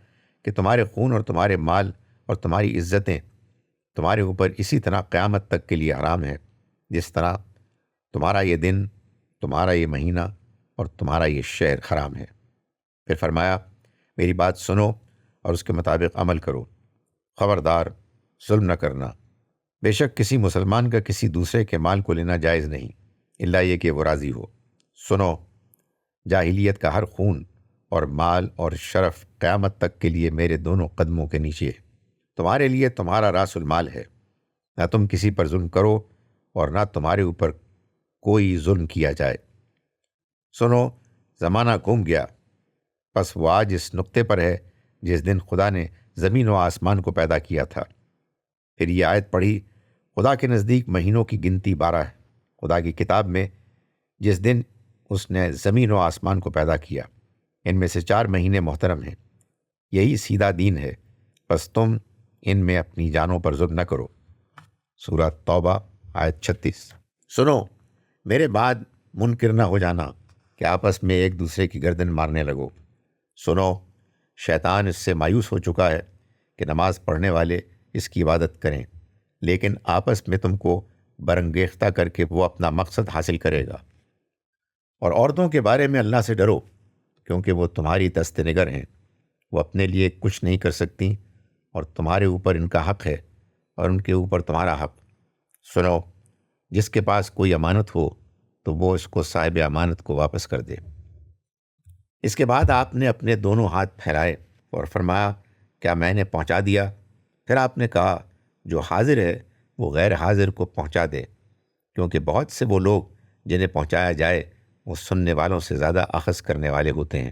کہ تمہارے خون اور تمہارے مال اور تمہاری عزتیں تمہارے اوپر اسی طرح قیامت تک کے لیے حرام ہے، جس طرح تمہارا یہ دن، تمہارا یہ مہینہ اور تمہارا یہ شہر حرام ہے۔ پھر فرمایا، میری بات سنو اور اس کے مطابق عمل کرو، خبردار ظلم نہ کرنا۔ بے شک کسی مسلمان کا کسی دوسرے کے مال کو لینا جائز نہیں، الا یہ کہ وہ راضی ہو۔ سنو، جاہلیت کا ہر خون اور مال اور شرف قیامت تک کے لیے میرے دونوں قدموں کے نیچے ہے۔ تمہارے لیے تمہارا راس المال ہے، نہ تم کسی پر ظلم کرو اور نہ تمہارے اوپر کوئی ظلم کیا جائے۔ سنو، زمانہ گھوم گیا، پس وہ آج اس نقطے پر ہے جس دن خدا نے زمین و آسمان کو پیدا کیا تھا۔ پھر یہ آیت پڑھی، خدا کے نزدیک مہینوں کی گنتی 12 ہے، خدا کی کتاب میں جس دن اس نے زمین و آسمان کو پیدا کیا، ان میں سے 4 مہینے محترم ہیں، یہی سیدھا دین ہے، بس تم ان میں اپنی جانوں پر ظلم نہ کرو۔ سورہ توبہ آیت 36۔ سنو، میرے بعد منکر نہ ہو جانا کہ آپس میں ایک دوسرے کی گردن مارنے لگو۔ سنو، شیطان اس سے مایوس ہو چکا ہے کہ نماز پڑھنے والے اس کی عبادت کریں، لیکن آپس میں تم کو برانگیختہ کر کے وہ اپنا مقصد حاصل کرے گا۔ اور عورتوں کے بارے میں اللہ سے ڈرو، کیونکہ وہ تمہاری دست نگر ہیں، وہ اپنے لیے کچھ نہیں کر سکتی، اور تمہارے اوپر ان کا حق ہے اور ان کے اوپر تمہارا حق۔ سنو، جس کے پاس کوئی امانت ہو تو وہ اس کو صاحب امانت کو واپس کر دے۔ اس کے بعد آپ نے اپنے دونوں ہاتھ پھیلائے اور فرمایا، کیا میں نے پہنچا دیا؟ پھر آپ نے کہا، جو حاضر ہے وہ غیر حاضر کو پہنچا دے، کیونکہ بہت سے وہ لوگ جنہیں پہنچایا جائے وہ سننے والوں سے زیادہ اخذ کرنے والے ہوتے ہیں۔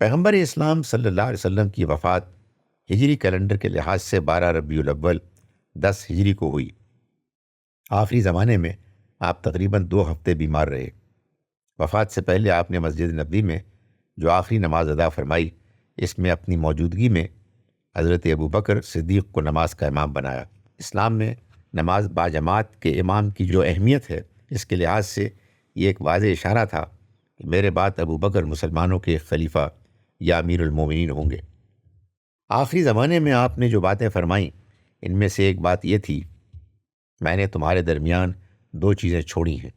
پیغمبر اسلام صلی اللہ علیہ وسلم کی وفات ہجری کیلنڈر کے لحاظ سے 12 ربیع الاول 10 ہجری کو ہوئی۔ آخری زمانے میں آپ تقریباً 2 ہفتے بیمار رہے۔ وفات سے پہلے آپ نے مسجد نبوی میں جو آخری نماز ادا فرمائی، اس میں اپنی موجودگی میں حضرت ابوبکر صدیق کو نماز کا امام بنایا۔ اسلام میں نماز باجماعت کے امام کی جو اہمیت ہے، اس کے لحاظ سے یہ ایک واضح اشارہ تھا کہ میرے بعد ابوبکر مسلمانوں کے خلیفہ یا امیر المومنین ہوں گے۔ آخری زمانے میں آپ نے جو باتیں فرمائیں، ان میں سے ایک بات یہ تھی، میں نے تمہارے درمیان 2 چیزیں چھوڑی ہیں،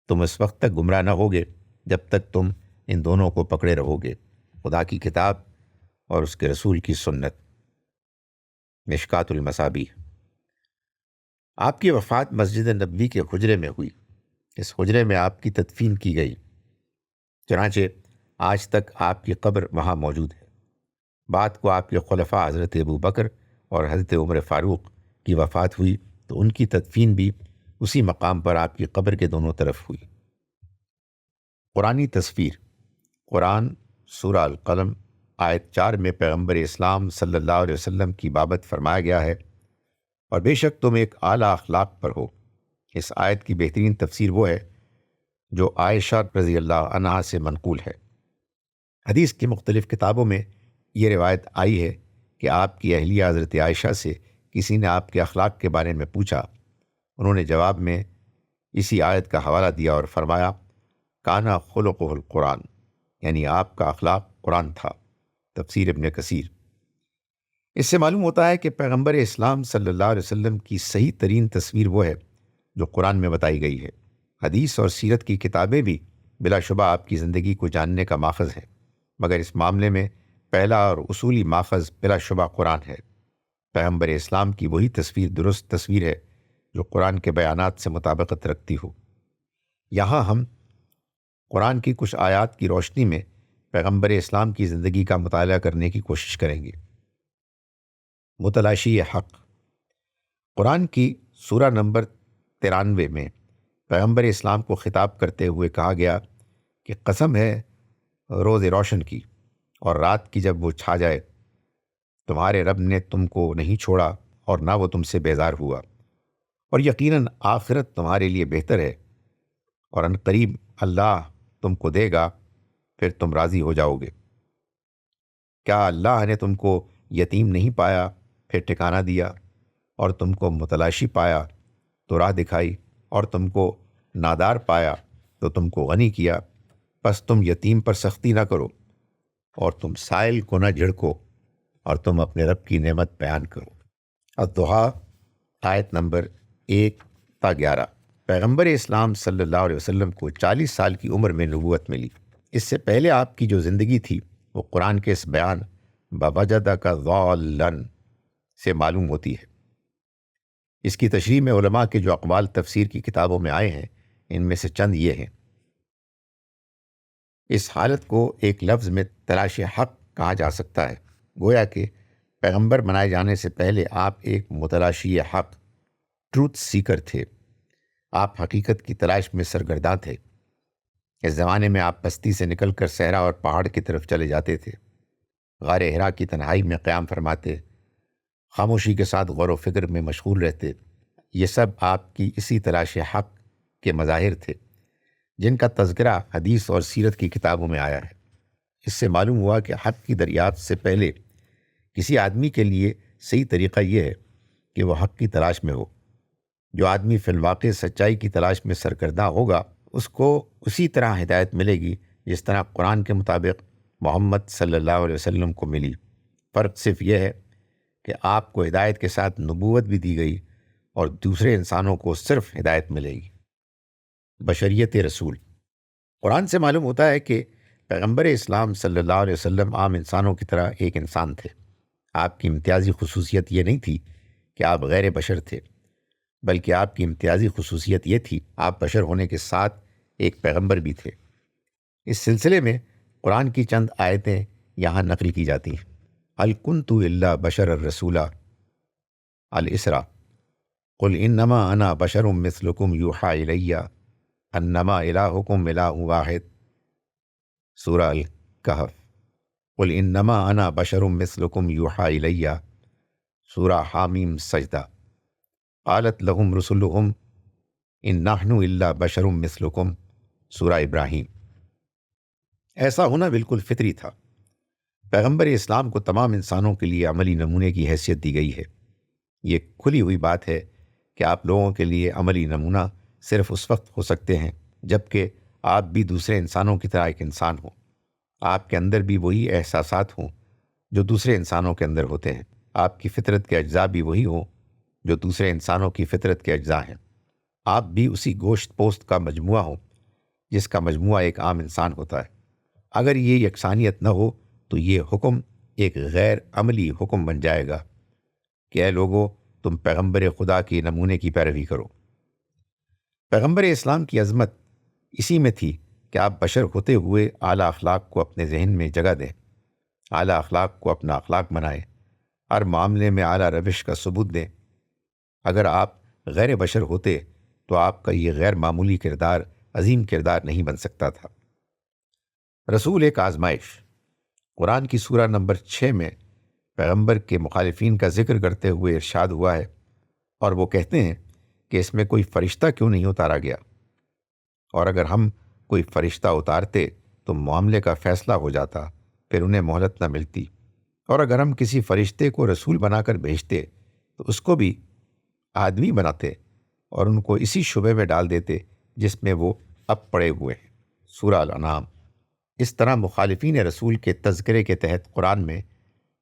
تم اس وقت تک گمراہ نہ ہوگے جب تک تم ان دونوں کو پکڑے رہو گے، خدا کی کتاب اور اس کے رسول کی سنت۔ مشکات المصابیح۔ آپ کی وفات مسجد نبوی کے حجرے میں ہوئی۔ اس حجرے میں آپ کی تدفین کی گئی، چنانچہ آج تک آپ کی قبر وہاں موجود ہے۔ بعد کو آپ کے خلفاء حضرت ابوبکر اور حضرت عمر فاروق کی وفات ہوئی تو ان کی تدفین بھی اسی مقام پر آپ کی قبر کے دونوں طرف ہوئی۔ قرآنی تصویر۔ قرآن سورہ القلم آیت 4 میں پیغمبر اسلام صلی اللہ علیہ وسلم کی بابت فرمایا گیا ہے، اور بے شک تم ایک اعلیٰ اخلاق پر ہو۔ اس آیت کی بہترین تفسیر وہ ہے جو عائشہ رضی اللہ عنہا سے منقول ہے۔ حدیث کی مختلف کتابوں میں یہ روایت آئی ہے کہ آپ کی اہلیہ حضرت عائشہ سے کسی نے آپ کے اخلاق کے بارے میں پوچھا، انہوں نے جواب میں اسی آیت کا حوالہ دیا اور فرمایا کانا خلقہ القرآن، یعنی آپ کا اخلاق قرآن تھا۔ تفسیر ابن کثیر۔ اس سے معلوم ہوتا ہے کہ پیغمبر اسلام صلی اللہ علیہ وسلم کی صحیح ترین تصویر وہ ہے جو قرآن میں بتائی گئی ہے۔ حدیث اور سیرت کی کتابیں بھی بلا شبہ آپ کی زندگی کو جاننے کا ماخذ ہے، مگر اس معاملے میں پہلا اور اصولی ماخذ بلا شبہ قرآن ہے۔ پیغمبر اسلام کی وہی تصویر درست تصویر ہے جو قرآن کے بیانات سے مطابقت رکھتی ہو۔ یہاں ہم قرآن کی کچھ آیات کی روشنی میں پیغمبر اسلام کی زندگی کا مطالعہ کرنے کی کوشش کریں گے۔ متلاشی حق۔ قرآن کی سورہ نمبر 93 میں پیغمبر اسلام کو خطاب کرتے ہوئے کہا گیا کہ قسم ہے روز روشن کی اور رات کی جب وہ چھا جائے، تمہارے رب نے تم کو نہیں چھوڑا اور نہ وہ تم سے بیزار ہوا، اور یقیناً آخرت تمہارے لیے بہتر ہے، اور ان قریب اللہ تم کو دے گا، پھر تم راضی ہو جاؤ گے۔ کیا اللہ نے تم کو یتیم نہیں پایا پھر ٹھکانہ دیا، اور تم کو متلاشی پایا تو راہ دکھائی، اور تم کو نادار پایا تو تم کو غنی کیا؟ پس تم یتیم پر سختی نہ کرو، اور تم سائل کو نہ جھڑکو، اور تم اپنے رب کی نعمت بیان کرو۔ الضحیٰ آیت نمبر 1 تا 11۔ پیغمبر اسلام صلی اللہ علیہ وسلم کو 40 سال کی عمر میں نبوت ملی۔ اس سے پہلے آپ کی جو زندگی تھی وہ قرآن کے اس بیان بوجدک ضالا سے معلوم ہوتی ہے۔ اس کی تشریح میں علماء کے جو اقوال تفسیر کی کتابوں میں آئے ہیں، ان میں سے چند یہ ہیں۔ اس حالت کو ایک لفظ میں تلاش حق کہا جا سکتا ہے، گویا کہ پیغمبر بنائے جانے سے پہلے آپ ایک متلاشی حق، ٹروتھ سیکر تھے۔ آپ حقیقت کی تلاش میں سرگرداں تھے۔ اس زمانے میں آپ بستی سے نکل کر صحرا اور پہاڑ کی طرف چلے جاتے تھے، غار حرا کی تنہائی میں قیام فرماتے، خاموشی کے ساتھ غور و فکر میں مشغول رہتے۔ یہ سب آپ کی اسی تلاش حق کے مظاہر تھے جن کا تذکرہ حدیث اور سیرت کی کتابوں میں آیا ہے۔ اس سے معلوم ہوا کہ حق کی دریافت سے پہلے کسی آدمی کے لیے صحیح طریقہ یہ ہے کہ وہ حق کی تلاش میں ہو۔ جو آدمی فی الواقع سچائی کی تلاش میں سرگرداں ہوگا، اس کو اسی طرح ہدایت ملے گی جس طرح قرآن کے مطابق محمد صلی اللہ علیہ وسلم کو ملی۔ فرق صرف یہ ہے کہ آپ کو ہدایت کے ساتھ نبوت بھی دی گئی اور دوسرے انسانوں کو صرف ہدایت ملے گی۔ بشریت رسول۔ قرآن سے معلوم ہوتا ہے کہ پیغمبر اسلام صلی اللہ علیہ وسلم عام انسانوں کی طرح ایک انسان تھے۔ آپ کی امتیازی خصوصیت یہ نہیں تھی کہ آپ غیر بشر تھے، بلکہ آپ کی امتیازی خصوصیت یہ تھی آپ بشر ہونے کے ساتھ ایک پیغمبر بھی تھے۔ اس سلسلے میں قرآن کی چند آیتیں یہاں نقل کی جاتی ہیں۔ هل كنت الا بشر الرسول، الاسراء، قل انما انا بشر مثلكم يوحى الي انما الهكم اله واحد، سورہ الکہف، قل انما انا بشر مثلكم يوحى الي، سورہ حامیم سجدہ، قالت لهم رسلهم ان نحن الا بشر مثلكم، سورہ ابراہیم۔ ایسا ہونا بالکل فطری تھا۔ پیغمبر اسلام کو تمام انسانوں کے لیے عملی نمونے کی حیثیت دی گئی ہے۔ یہ کھلی ہوئی بات ہے کہ آپ لوگوں کے لیے عملی نمونہ صرف اس وقت ہو سکتے ہیں جب کہ آپ بھی دوسرے انسانوں کی طرح ایک انسان ہوں۔ آپ کے اندر بھی وہی احساسات ہوں جو دوسرے انسانوں کے اندر ہوتے ہیں۔ آپ کی فطرت کے اجزاء بھی وہی ہوں جو دوسرے انسانوں کی فطرت کے اجزاء ہیں۔ آپ بھی اسی گوشت پوست کا مجموعہ ہوں جس کا مجموعہ ایک عام انسان ہوتا ہے۔ اگر یہ یکسانیت نہ ہو تو یہ حکم ایک غیر عملی حکم بن جائے گا کہ اے لوگو، تم پیغمبر خدا کے نمونے کی پیروی کرو۔ پیغمبر اسلام کی عظمت اسی میں تھی کہ آپ بشر ہوتے ہوئے اعلیٰ اخلاق کو اپنے ذہن میں جگہ دیں، اعلیٰ اخلاق کو اپنا اخلاق بنائیں، ہر معاملے میں اعلیٰ روش کا ثبوت دیں۔ اگر آپ غیر بشر ہوتے تو آپ کا یہ غیر معمولی کردار عظیم کردار نہیں بن سکتا تھا۔ رسول ایک آزمائش۔ قرآن کی سورہ نمبر 6 میں پیغمبر کے مخالفین کا ذکر کرتے ہوئے ارشاد ہوا ہے، اور وہ کہتے ہیں کہ اس میں کوئی فرشتہ کیوں نہیں اتارا گیا، اور اگر ہم کوئی فرشتہ اتارتے تو معاملے کا فیصلہ ہو جاتا، پھر انہیں مہلت نہ ملتی، اور اگر ہم کسی فرشتے کو رسول بنا کر بھیجتے تو اس کو بھی آدمی بناتے اور ان کو اسی شبے میں ڈال دیتے جس میں وہ اب پڑے ہوئے ہیں۔ سورہ الانعام۔ اس طرح مخالفین رسول کے تذکرے کے تحت قرآن میں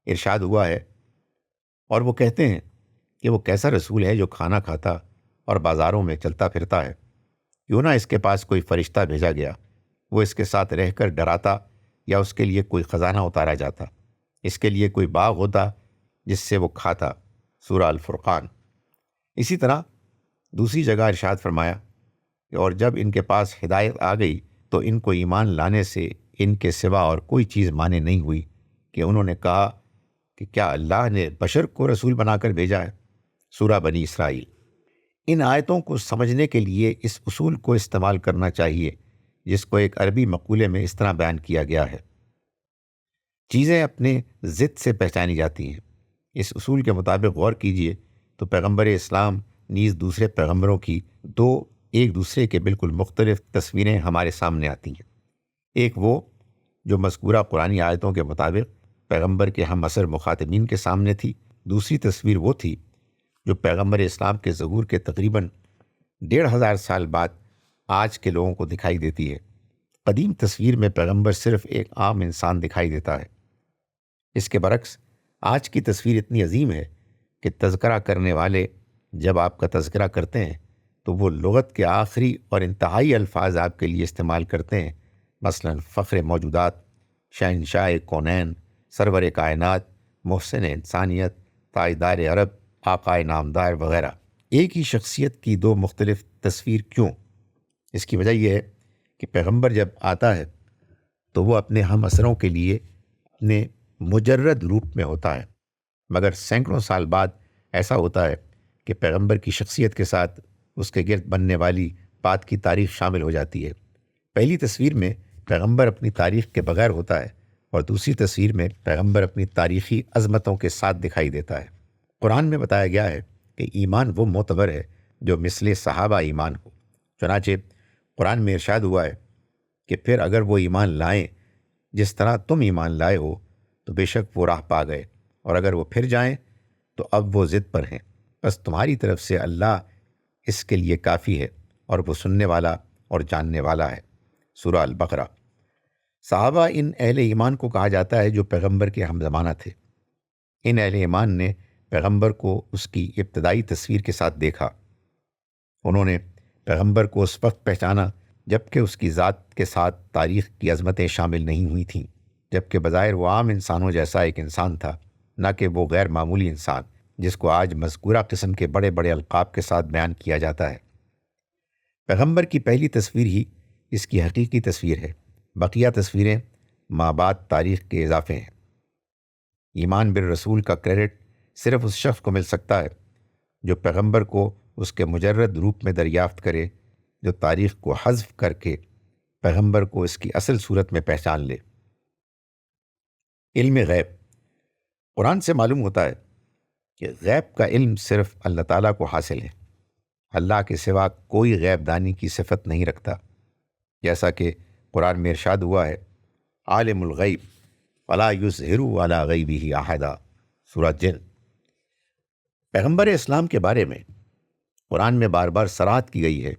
ارشاد ہوا ہے، اور وہ کہتے ہیں کہ وہ کیسا رسول ہے جو کھانا کھاتا اور بازاروں میں چلتا پھرتا ہے، کیوں نہ اس کے پاس کوئی فرشتہ بھیجا گیا، وہ اس کے ساتھ رہ کر ڈراتا یا اس کے لیے کوئی خزانہ اتارا جاتا، اس کے لیے کوئی باغ ہوتا جس سے وہ کھاتا۔ سورہ الفرقان۔ اسی طرح دوسری جگہ ارشاد فرمایا کہ اور جب ان کے پاس ہدایت آ گئی تو ان کو ایمان لانے سے ان کے سوا اور کوئی چیز مانے نہیں ہوئی کہ انہوں نے کہا کہ کیا اللہ نے بشر کو رسول بنا کر بھیجا ہے۔ سورہ بنی اسرائیل۔ ان آیتوں کو سمجھنے کے لیے اس اصول کو استعمال کرنا چاہیے جس کو ایک عربی مقولے میں اس طرح بیان کیا گیا ہے: چیزیں اپنے ضد سے پہچانی جاتی ہیں۔ اس اصول کے مطابق غور کیجئے تو پیغمبر اسلام نیز دوسرے پیغمبروں کی دو ایک دوسرے کے بالکل مختلف تصویریں ہمارے سامنے آتی ہیں۔ ایک وہ جو مذکورہ قرآنی آیتوں کے مطابق پیغمبر کے ہم عصر مخاطبین کے سامنے تھی، دوسری تصویر وہ تھی جو پیغمبر اسلام کے ظہور کے تقریباً 1500 سال بعد آج کے لوگوں کو دکھائی دیتی ہے۔ قدیم تصویر میں پیغمبر صرف ایک عام انسان دکھائی دیتا ہے۔ اس کے برعکس آج کی تصویر اتنی عظیم ہے کہ تذکرہ کرنے والے جب آپ کا تذکرہ کرتے ہیں تو وہ لغت کے آخری اور انتہائی الفاظ آپ کے لیے استعمال کرتے ہیں، مثلا فخر موجودات، شہنشاہ کونین، سرور کائنات، محسن انسانیت، تاجدار عرب، آقائے نامدار وغیرہ۔ ایک ہی شخصیت کی دو مختلف تصویر کیوں؟ اس کی وجہ یہ ہے کہ پیغمبر جب آتا ہے تو وہ اپنے ہم عصروں کے لیے اپنے مجرد روپ میں ہوتا ہے، مگر سینکڑوں سال بعد ایسا ہوتا ہے کہ پیغمبر کی شخصیت کے ساتھ اس کے گرد بننے والی بات کی تاریخ شامل ہو جاتی ہے۔ پہلی تصویر میں پیغمبر اپنی تاریخ کے بغیر ہوتا ہے اور دوسری تصویر میں پیغمبر اپنی تاریخی عظمتوں کے ساتھ دکھائی دیتا ہے۔ قرآن میں بتایا گیا ہے کہ ایمان وہ معتبر ہے جو مثل صحابہ ایمان ہو۔ چنانچہ قرآن میں ارشاد ہوا ہے کہ پھر اگر وہ ایمان لائیں جس طرح تم ایمان لائے ہو تو بے شک وہ راہ پا گئے، اور اگر وہ پھر جائیں تو اب وہ ضد پر ہیں، بس تمہاری طرف سے اللہ اس کے لیے کافی ہے، اور وہ سننے والا اور جاننے والا ہے۔ سورہ البقرہ۔ صحابہ ان اہل ایمان کو کہا جاتا ہے جو پیغمبر کے ہم زمانہ تھے۔ ان اہل ایمان نے پیغمبر کو اس کی ابتدائی تصویر کے ساتھ دیکھا۔ انہوں نے پیغمبر کو اس وقت پہچانا جبکہ اس کی ذات کے ساتھ تاریخ کی عظمتیں شامل نہیں ہوئی تھیں، جبکہ بظاہر وہ عام انسانوں جیسا ایک انسان تھا، نہ کہ وہ غیر معمولی انسان جس کو آج مذکورہ قسم کے بڑے بڑے القاب کے ساتھ بیان کیا جاتا ہے۔ پیغمبر کی پہلی تصویر ہی اس کی حقیقی تصویر ہے، بقیہ تصویریں مابعد تاریخ کے اضافے ہیں۔ ایمان بالرسول کا کریڈٹ صرف اس شخص کو مل سکتا ہے جو پیغمبر کو اس کے مجرد روپ میں دریافت کرے، جو تاریخ کو حذف کر کے پیغمبر کو اس کی اصل صورت میں پہچان لے۔ علم غیب۔ قرآن سے معلوم ہوتا ہے کہ غیب کا علم صرف اللہ تعالیٰ کو حاصل ہے۔ اللہ کے سوا کوئی غیب دانی کی صفت نہیں رکھتا، جیسا کہ قرآن میں ارشاد ہوا ہے: عالم الغیب فلا یظہر علی غیبہ احدا۔ سورہ جن۔ پیغمبر اسلام کے بارے میں قرآن میں بار بار صراحت کی گئی ہے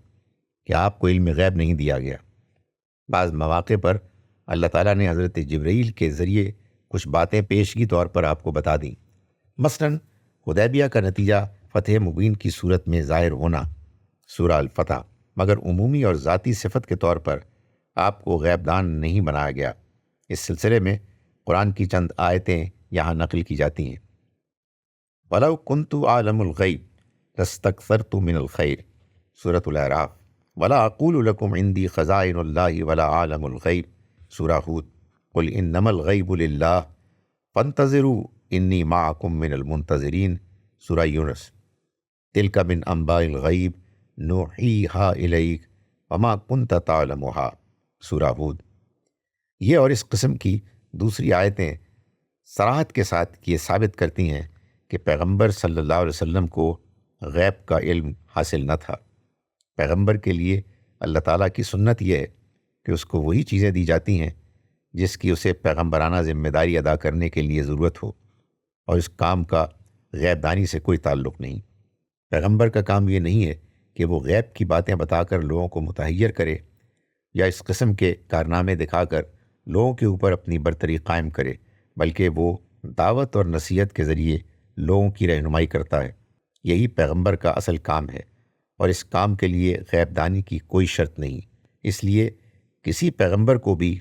کہ آپ کو علم غیب نہیں دیا گیا۔ بعض مواقع پر اللہ تعالیٰ نے حضرت جبرائیل کے ذریعے کچھ باتیں پیشگی طور پر آپ کو بتا دیں، مثلاً حدیبیہ کا نتیجہ فتح مبین کی صورت میں ظاہر ہونا، سورہ الفتح، مگر عمومی اور ذاتی صفت کے طور پر آپ کو غیب دان نہیں بنایا گیا۔ اس سلسلے میں قرآن کی چند آیتیں یہاں نقل کی جاتی ہیں: وَلَوْ كُنْتُ أَعْلَمُ الْغَيْبَ لَاسْتَكْثَرْتُ مِنَ الْخَيْرِ، سورۃ الأعراف۔ وَلَا أَقُولُ لَكُمْ عِنْدِي خَزَائِنُ اللَّهِ وَلَا أَعْلَمُ الْغَيْبَ، سورہ ہود۔ قُلْ إِنَّمَا الْغَيْبُ لِلَّهِ فَانْتَظِرُوا إِنِّي مَعَكُمْ مِنَ الْمُنْتَظِرِينَ، سورہ یونس۔ تِلْکَ مِنْ أَنْبَاءِ الْغَيْبِ نُوحِیہَا إِلَیْکَ وَمَا كُنْتَ تَعْلَمُهَا، سورہ ہود۔ یہ اور اس قسم کی دوسری آیتیں صراحت کے ساتھ یہ ثابت کرتی ہیں کہ پیغمبر صلی اللہ علیہ وسلم کو غیب کا علم حاصل نہ تھا۔ پیغمبر کے لیے اللہ تعالیٰ کی سنت یہ ہے کہ اس کو وہی چیزیں دی جاتی ہیں جس کی اسے پیغمبرانہ ذمہ داری ادا کرنے کے لیے ضرورت ہو، اور اس کام کا غیب دانی سے کوئی تعلق نہیں۔ پیغمبر کا کام یہ نہیں ہے کہ وہ غیب کی باتیں بتا کر لوگوں کو متحیر کرے یا اس قسم کے کارنامے دکھا کر لوگوں کے اوپر اپنی برتری قائم کرے، بلکہ وہ دعوت اور نصیحت کے ذریعے لوگوں کی رہنمائی کرتا ہے۔ یہی پیغمبر کا اصل کام ہے، اور اس کام کے لیے غیب دانی کی کوئی شرط نہیں، اس لیے کسی پیغمبر کو بھی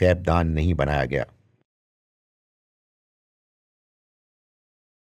غیب دان نہیں بنایا گیا۔